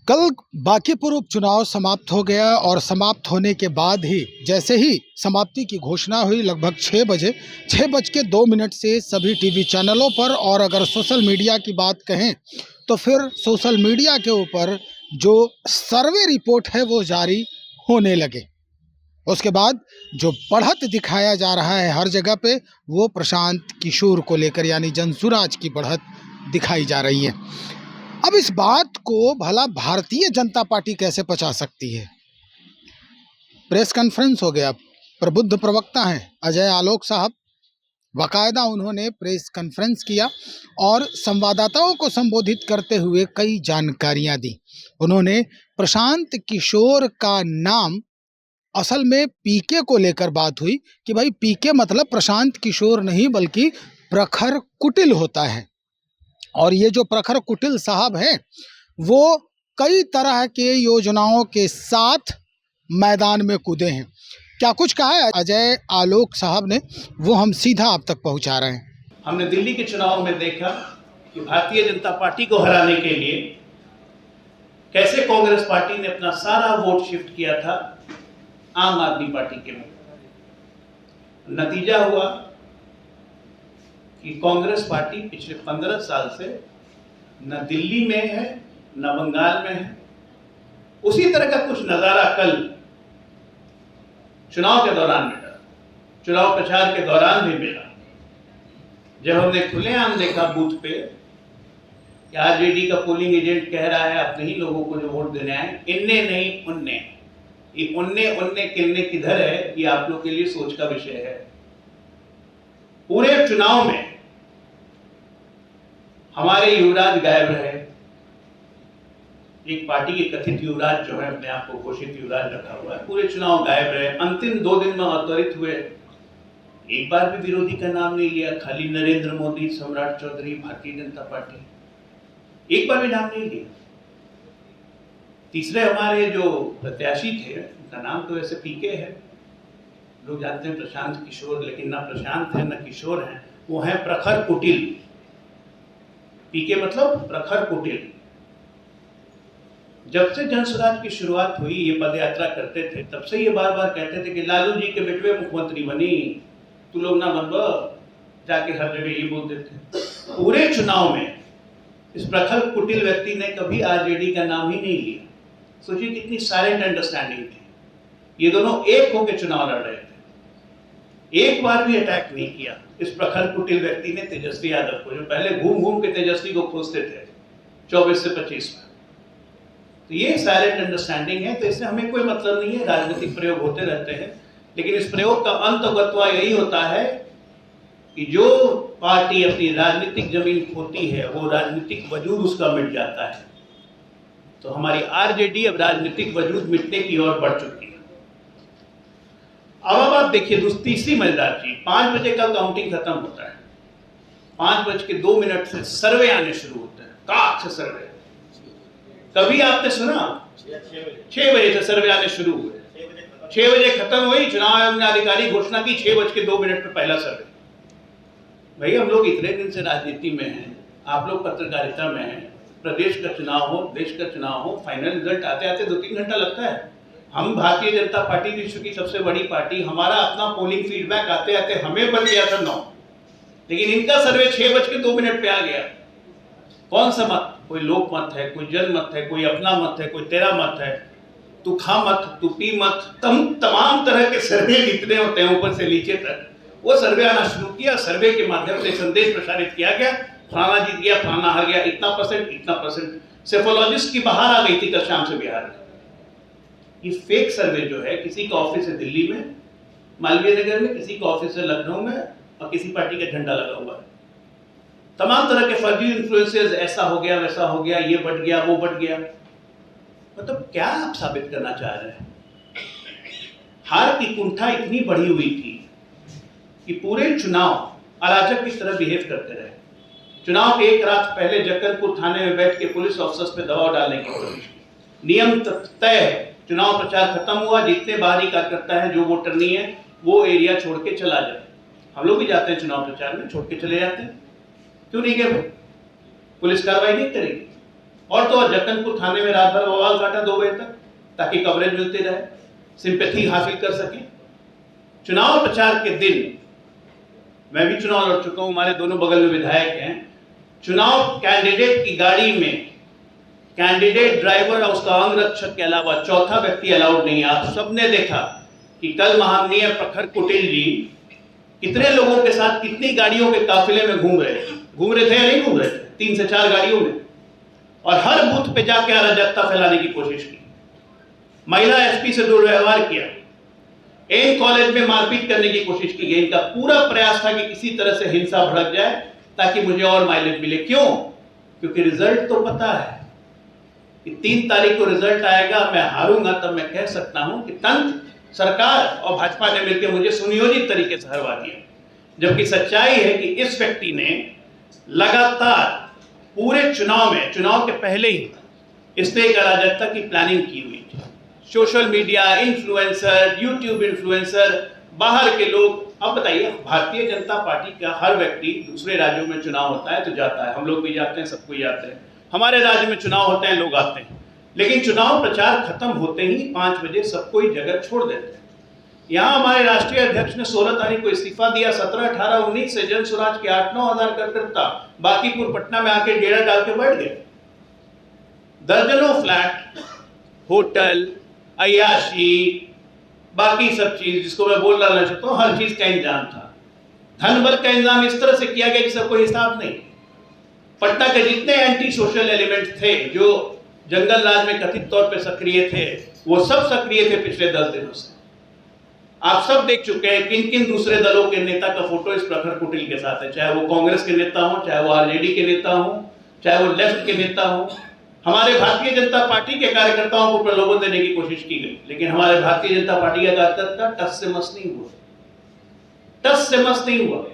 कल बांकीपुर उपचुनाव समाप्त हो गया और समाप्त होने के बाद ही जैसे ही समाप्ति की घोषणा हुई लगभग 6 बज के 2 मिनट से सभी टीवी चैनलों पर और अगर सोशल मीडिया की बात कहें तो फिर सोशल मीडिया के ऊपर जो सर्वे रिपोर्ट है वो जारी होने लगे। उसके बाद जो बढ़त दिखाया जा रहा है हर जगह पे वो प्रशांत किशोर को लेकर यानी जनसुराज की बढ़त दिखाई जा रही है। अब इस बात को भला भारतीय जनता पार्टी कैसे पचा सकती है? प्रेस कॉन्फ्रेंस हो गया, प्रबुद्ध प्रवक्ता हैं अजय आलोक साहब, बाकायदा उन्होंने प्रेस कॉन्फ्रेंस किया और संवाददाताओं को संबोधित करते हुए कई जानकारियां दी। उन्होंने प्रशांत किशोर का नाम, असल में पीके को लेकर बात हुई कि भाई पीके मतलब प्रशांत किशोर नहीं बल्कि प्रखर कुटिल होता है। और ये जो प्रखर कुटिल साहब हैं वो कई तरह के योजनाओं के साथ मैदान में कूदे हैं। क्या कुछ कहा है अजय आलोक साहब ने, वो हम सीधा आप तक पहुंचा रहे हैं। हमने दिल्ली के चुनाव में देखा कि भारतीय जनता पार्टी को हराने के लिए कैसे कांग्रेस पार्टी ने अपना सारा वोट शिफ्ट किया था आम आदमी पार्टी के में। नतीजा हुआ कि कांग्रेस पार्टी पिछले 15 साल से न दिल्ली में है न बंगाल में है। उसी तरह का कुछ नजारा कल चुनाव के दौरान मिला, चुनाव प्रचार के दौरान भी मिला, जब हमने खुलेआम देखा बूथ पे कि आरजेडी का पोलिंग एजेंट कह रहा है अपने ही लोगों को जो वोट देने आए, इन्ने नहीं उन्ने। ये उन्ने किन्ने किधर है, ये आप लोग के लिए सोच का विषय है। पूरे चुनाव में हमारे युवराज गायब रहे। एक पार्टी के कथित युवराज जो है, अपने आप को घोषित युवराज रखा हुआ है, पूरे चुनाव गायब रहे। अंतिम 2 दिन में अवतरित हुए, एक बार भी विरोधी का नाम नहीं लिया, खाली नरेंद्र मोदी, सम्राट चौधरी, भारतीय जनता पार्टी, एक बार भी नाम नहीं लिया। तीसरे हमारे जो प्रत्याशी थे, उनका नाम तो वैसे पीके है, लोग जानते हैं प्रशांत किशोर, लेकिन ना प्रशांत है ना किशोर है, वो है प्रखर कुटिल। पीके मतलब प्रखर कुटिल। जब से जनसुराज की शुरुआत हुई, ये पदयात्रा करते थे, तब से ये बार बार कहते थे कि लालू जी के बेटवे मुख्यमंत्री बनी, तू लोग ना बनबो, जाके हर जगह ये बोलते थे। पूरे चुनाव में इस प्रखर कुटिल व्यक्ति ने कभी आरजेडी का नाम ही नहीं लिया। सोचिए कितनी साइलेंट अंडरस्टैंडिंग थी। ये दोनों एक होकर चुनाव लड़ रहे थे, एक बार भी अटैक नहीं किया इस प्रखर कुटिल व्यक्ति ने तेजस्वी यादव को, जो पहले घूम घूम के तेजस्वी को खोजते थे 24 से 25 में। तो ये साइलेंट अंडरस्टैंडिंग है, तो इससे हमें कोई मतलब नहीं है। राजनीतिक प्रयोग होते रहते हैं, लेकिन इस प्रयोग का अंतगत्वा यही होता है कि जो पार्टी अपनी राजनीतिक जमीन खोती है वो राजनीतिक वजूद उसका मिट जाता है। तो हमारी आरजेडी अब राजनीतिक वजूद मिटने की ओर बढ़ चुकी है। अब आप देखिए तीसरी मजेदार चीज, 5 बजे का काउंटिंग खत्म होता है, 5:02 से सर्वे आने शुरू होते हैं, काक से सर्वे। कभी आपने सुना 6 बजे से सर्वे आने शुरू हुए, 6 बजे खत्म हुई, चुनाव आयोग ने अधिकारी घोषणा की 6:02 पे पहला सर्वे। भाई हम लोग इतने दिन से राजनीति में हैं, आप लोग पत्रकारिता में हैं, प्रदेश का चुनाव हो, देश का चुनाव हो, फाइनल रिजल्ट आते आते 2-3 घंटा लगता है। हम भारतीय जनता पार्टी विश्व की सबसे बड़ी पार्टी, हमारा अपना पोलिंग फीडबैक आते आते हमें बन गया था 9, लेकिन इनका सर्वे 6:02 पे आ गया। कौन सा मत? कोई लोक मत है, कोई जन मत है, कोई अपना मत है, कोई तेरा मत है, तू खा मत, तू पी मत, तमाम तरह के सर्वे जितने होते हैं ऊपर से नीचे तक, वो सर्वे आना शुरू किया। सर्वे के माध्यम से संदेश प्रसारित किया गया, फलाना जीत गया, फलाना हार गया, इतना परसेंट, इतना परसेंट। सेफोलॉजिस्ट की बाहर आ गई थी कल शाम से बिहार में। ये फेक सर्वे जो है, किसी का ऑफिस है दिल्ली में, मालवीय नगर में, किसी का ऑफिस है लखनऊ में, और किसी पार्टी का झंडा लगा हुआ है। तमाम तरह के फर्जी इन्फ्लुएंसर्स, ऐसा हो गया, वैसा हो गया, ये बढ़ गया, वो बढ़ गया। मतलब क्या आप साबित करना चाह रहे हैं? हार की कुंठा इतनी बढ़ी हुई थी कि पूरे चुनाव अराजक की तरह बिहेव करते रहे। चुनाव के एक रात पहले जक्कनपुर थाने में बैठ के पुलिस ऑफिसर्स पे दबाव डालने की कोशिश की। नियम तय है, चुनाव प्रचार खत्म हुआ, जितने बाहरी कार्यकर्ता है, जो वोटर नहीं है, वो एरिया छोड़ के चला जाए। हम लोग भी जाते हैं चुनाव प्रचार में, छोड़ के चले जाते हैं। क्यों नहीं गए भाई? पुलिस कार्रवाई नहीं करेगी। और तो और जक्कनपुर थाने में रात भर बवाल काटा 2 बजे तक, ताकि कवरेज मिलती रहे, सिंपैथी हासिल कर सके। चुनाव प्रचार के दिन मैं भी चुनाव लड़ चुका हूं, हमारे दोनों बगल में विधायक हैं। चुनाव कैंडिडेट की गाड़ी में कैंडिडेट ड्राइवर और उसका अंगरक्षक के अलावा चौथा व्यक्ति अलाउड नहीं है। आप सबने देखा कि कल महामनीय प्रखर कुटिल जी कितने लोगों के साथ कितनी गाड़ियों के काफिले में घूम रहे थे या नहीं घूम रहे थे, 3 से 4 गाड़ियों में, और हर बूथ पे जाके अराजकता फैलाने की कोशिश की। महिला एसपी से दुर्व्यवहार किया, एन कॉलेज में मारपीट करने की कोशिश की गई। इनका पूरा प्रयास था कि किसी तरह से हिंसा भड़क जाए ताकि मुझे और माइलेज मिले। क्यों? क्योंकि रिजल्ट तो पता है कि 3 तारीख को रिजल्ट आएगा, मैं हारूंगा तब मैं कह सकता हूं कि तंत्र, सरकार और भाजपा ने मिलकर मुझे सुनियोजित तरीके से हरवा दिया। जबकि सच्चाई है कि इस व्यक्ति ने लगातार पूरे चुनाव में, चुनाव के पहले ही इसने एक अराजकता की प्लानिंग की हुई थी। Social media influencer, YouTube influencer, बाहर के लोग। अब बताइए, भारतीय जनता पार्टी का हर व्यक्ति, दूसरे राज्यों में चुनाव होता है तो जाता है, हम लोग भी जाते हैं, सब कोई जाते हैं। हमारे राज्य में चुनाव होते हैं, लोग आते हैं, लेकिन चुनाव प्रचार खत्म होते ही 5 बजे सब कोई जगह छोड़ देते हैं। यहाँ हमारे राष्ट्रीय अध्यक्ष ने 16 तारीख को इस्तीफा दिया। 17, 18, 19 से जन स्वराज के 8-9 हजार कार्यकर्ता बांकीपुर पटना में आके डेरा डाल के बैठ गए। दर्जनों फ्लैट, होटल, अय्याशी, बाकी सब चीज जिसको मैं बोल रहा चाहता हूँ, हर चीज का इंतजाम था। धन बल का इंतजाम इस तरह से किया गया कि सबको हिसाब नहीं। पटना के जितने एंटी सोशल एलिमेंट्स थे जो जंगल राज में कथित तौर पे सक्रिय थे, वो सब सक्रिय थे पिछले 10 दिनों से। आप सब देख चुके हैं किन किन दूसरे दलों के नेता का फोटो इस प्रखर कुटिल के साथ है, चाहे वो कांग्रेस के नेता हो, चाहे वो आरजेडी के नेता हो, चाहे वो लेफ्ट के नेता हो। हमारे भारतीय जनता पार्टी के कार्यकर्ताओं को प्रलोभन देने की कोशिश की गई, लेकिन हमारे भारतीय जनता पार्टी का कार्यकर्ता टस से मस नहीं हुआ, टस से मस नहीं हुआ।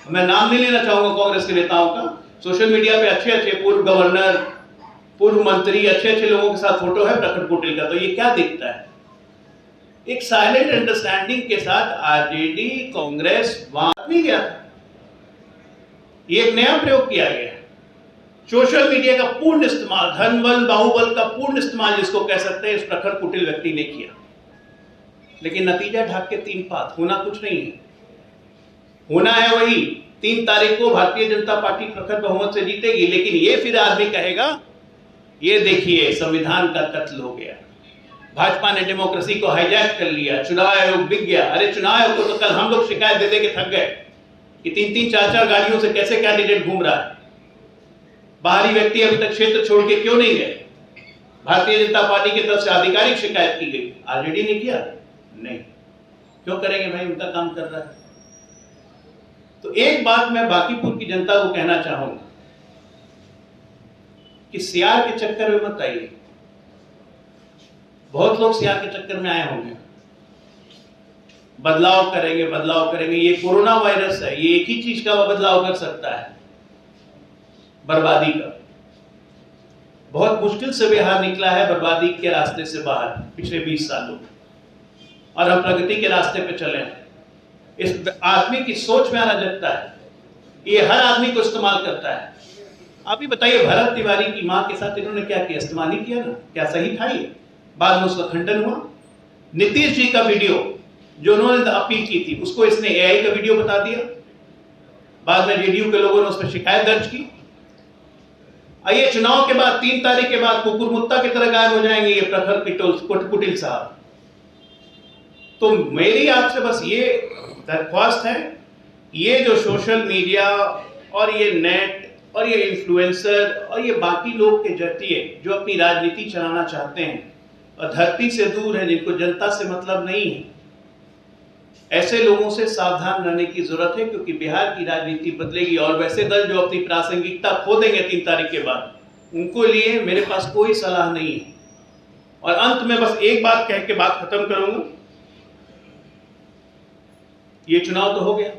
मैं नाम नहीं लेना चाहूंगा कांग्रेस के नेताओं का। सोशल मीडिया पे अच्छे पूर्व गवर्नर, पूर्व मंत्री, अच्छे लोगों के साथ फोटो है प्रखर कुटिल का, तो ये क्या दिखता है? एक साइलेंट अंडरस्टैंडिंग के साथ आरजेडी, कांग्रेस वहां भी गया था। ये एक नया प्रयोग किया गया है, सोशल मीडिया का पूर्ण इस्तेमाल, धन बल बाहुबल का पूर्ण इस्तेमाल जिसको कह सकते हैं, इस प्रखर कुटिल व्यक्ति ने किया। लेकिन नतीजा ढाक के 3 पात, होना कुछ नहीं है। होना है वही 3 तारीख को भारतीय जनता पार्टी प्रखर बहुमत से जीतेगी। लेकिन ये फिर आदमी कहेगा, ये देखिए संविधान का कत्ल हो गया, भाजपा ने डेमोक्रेसी को हाईजैक कर लिया, चुनाव आयोग बिक गया। अरे चुनाव आयोग को तो कल हम लोग शिकायत दे के थक गए कि 3-3, 4-4 गाड़ियों से कैसे कैंडिडेट घूम रहा है। बाहरी व्यक्ति अभी तक क्षेत्र छोड़ के क्यों नहीं गए? भारतीय जनता पार्टी की तरफ से आधिकारिक शिकायत की गई, आरजेडी ने किया नहीं। क्यों करेंगे भाई, उनका काम कर रहा है। तो एक बात मैं बांकीपुर की जनता को कहना चाहूंगा कि सियार के चक्कर में मत आइए। बहुत लोग सियार के चक्कर में आए होंगे, बदलाव करेंगे। ये कोरोना वायरस है, ये एक ही चीज का बदलाव कर सकता है, बर्बादी का। बहुत मुश्किल से बिहार निकला है बर्बादी के रास्ते से बाहर पिछले 20 सालों में, और हम प्रगति के रास्ते पे चले हैं। इस आदमी की सोच में अराजकता है, ये हर आदमी को इस्तेमाल करता है। आप ही बताइए, भरत तिवारी की मां के साथ इन्होंने क्या किया? इस्तेमाल ही किया ना, क्या सही था ये? बाद में उसका खंडन हुआ। नीतीश जी का वीडियो जो उन्होंने अपील की थी, उसको इसने एआई का वीडियो बता दिया। बाद में जेडीयू के लोगों ने उस पर शिकायत दर्ज की। आइए चुनाव के बाद 3 तारीख के बाद कुकुर मुत्ता की तरह गायब हो जाएंगे ये प्रखर कुटिल साहब। तो मेरी आपसे बस ये दरख्वास्त है, ये जो सोशल मीडिया और ये नेट और ये इन्फ्लुएंसर और ये बाकी लोग के जरिए जो अपनी राजनीति चलाना चाहते हैं और धरती से दूर है, जिनको जनता से मतलब नहीं है, ऐसे लोगों से सावधान रहने की जरूरत है। क्योंकि बिहार की राजनीति बदलेगी और वैसे दल जो अपनी प्रासंगिकता खो देंगे 3 तारीख के बाद, उनको लिए मेरे पास कोई सलाह नहीं है। और अंत में बस एक बात कह के बात खत्म करूंगा। ये चुनाव तो हो गया,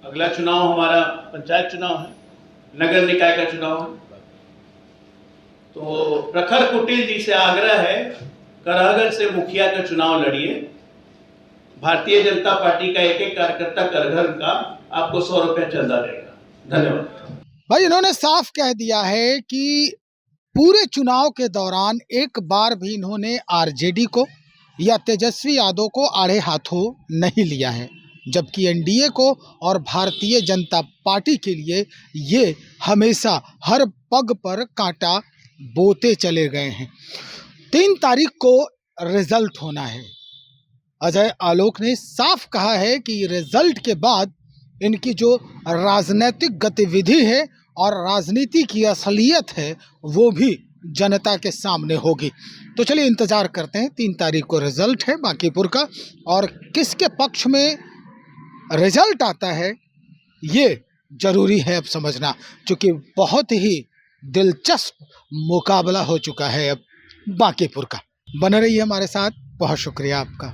अगला चुनाव हमारा पंचायत चुनाव है, नगर निकाय का चुनाव है। तो प्रखर कुटिल जी से आग्रह है, करहगर से मुखिया का चुनाव लड़िए। भारतीय जनता पार्टी का एक कार्यकर्ता करघर का आपको 100 रुपया चंदा देगा। धन्यवाद। भाई इन्होंने साफ कह दिया है कि पूरे चुनाव के दौरान एक बार भी इन्होंने आरजेडी को या तेजस्वी यादव को आड़े हाथों नहीं लिया है, जबकि एनडीए को और भारतीय जनता पार्टी के लिए ये हमेशा हर पग पर कांटा बोते चले गए हैं। 3 तारीख को रिजल्ट होना है। अजय आलोक ने साफ कहा है कि रिजल्ट के बाद इनकी जो राजनीतिक गतिविधि है और राजनीति की असलियत है वो भी जनता के सामने होगी। तो चलिए इंतजार करते हैं, 3 तारीख को रिजल्ट है बांकीपुर का, और किसके पक्ष में रिजल्ट आता है ये जरूरी है अब समझना, क्योंकि बहुत ही दिलचस्प मुकाबला हो चुका है अब बांकीपुर का। बने रहिए हमारे साथ, बहुत शुक्रिया आपका।